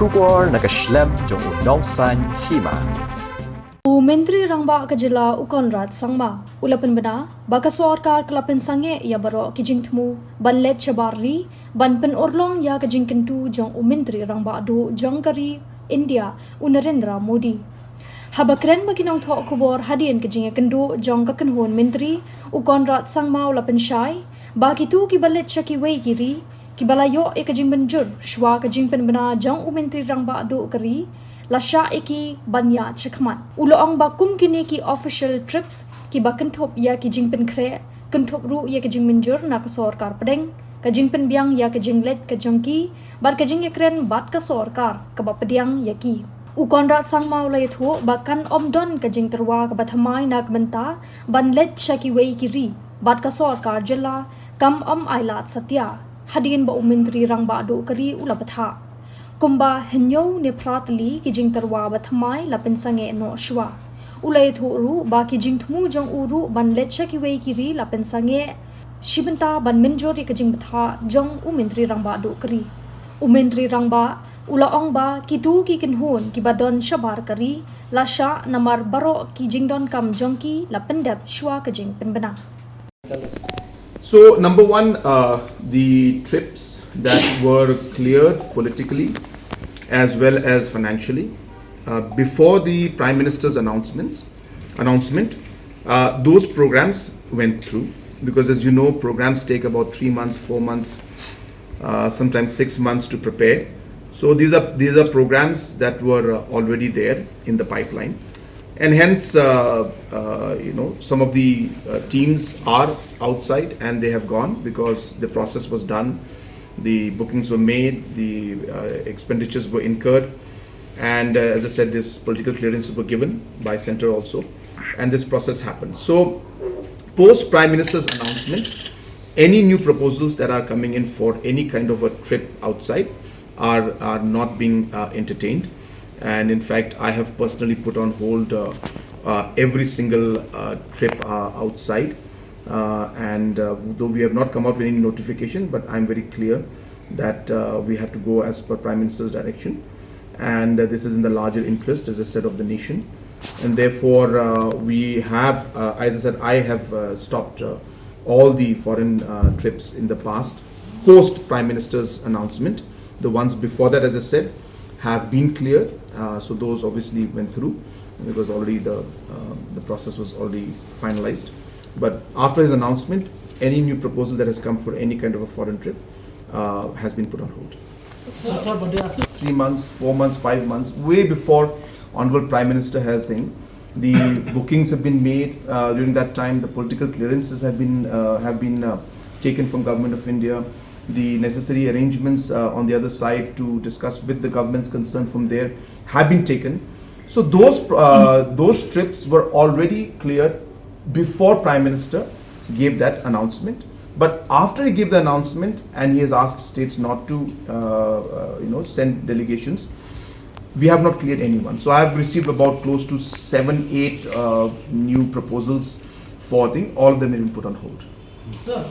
Shukar nakaslem jong unongsan Hima. Menteri Rangba Kajila Ukonrat Sangma Ulapan Bana Baka Sorkar kala Pynsangeh ya baro kijing Thmu ban Leit Chabarri ban pen orlong ya kijing kentu jong Menteri Rangba do jong kari India Narendra Modi habakren makinong thok kubor hadian kijing kendu jong kakenhon Menteri Ukonrat Sangma Ulapan Shai baki tu ki ban Leit Chaki wei kiri ki balayo e Jingmynjur Shuwa Jingpynbna jong Menteri Rangba do kari Lasha iki banya chakman. Uloong ba kum kini ki official trips ki ba kentop ya ki Jingpynbna kentop ru ya ki Jingmynjur na ka Sorkar pedeng ka Jingpynbna ya ka Leit ka jongki bar ka Jingekren bat ka Sorkar ka ba pediang ya ki. Ukonrat Sangma Leit ho bakan omdon ka Jingterwa ka bathamai na benta ban Leit Chaki wei kiri bat ka Sorkar jela kam ailat satya hadin ba Menteri Rangba do kari ulapatha. Kumba henyo ne pratli ki Jingterwa bathamai la Pynsangeh no Shuwa. Ulai thoru ba ki Thmu jong uru ban Leit Chaki wei kiri la Pynsangeh shibenta ban minjori ka Jingbatha jong Menteri Rangba do kari. Menteri Rangba ulaong ba ki tu ki kenhon ki badon shabar kari la sha namar baro ki Jingdon kam jongki la pendap Shuwa ka Jingpynbna. So, number one, the trips that were cleared politically as well as financially before the Prime Minister's announcement, those programs went through because, as you know, programs take about 3 months, 4 months, sometimes 6 months to prepare. So these are programs that were already there in the pipeline. And hence, some of the teams are outside and they have gone because the process was done, the bookings were made, the expenditures were incurred, and as I said, this political clearances were given by centre also, and this process happened. So, post Prime Minister's announcement, any new proposals that are coming in for any kind of a trip outside are not being entertained. And in fact, I have personally put on hold every single trip outside. Though we have not come out with any notification, but I'm very clear that we have to go as per Prime Minister's direction. And this is in the larger interest, as I said, of the nation. And therefore, we have, as I said, I have stopped all the foreign trips in the past, post Prime Minister's announcement. The ones before that, as I said, have been cleared, so those obviously went through because already the process was already finalized. But after his announcement, any new proposal that has come for any kind of a foreign trip has been put on hold. 3 months, 4 months, 5 months, way before Honorable Prime Minister has thing. The bookings have been made during that time. The political clearances have been taken from Government of India. The necessary arrangements on the other side to discuss with the governments concerned from there have been taken. So those trips were already cleared before Prime Minister gave that announcement. But after he gave the announcement and he has asked states not to send delegations, we have not cleared anyone. So I have received about close to 7-8 new proposals for all of them have been put on hold. Sir.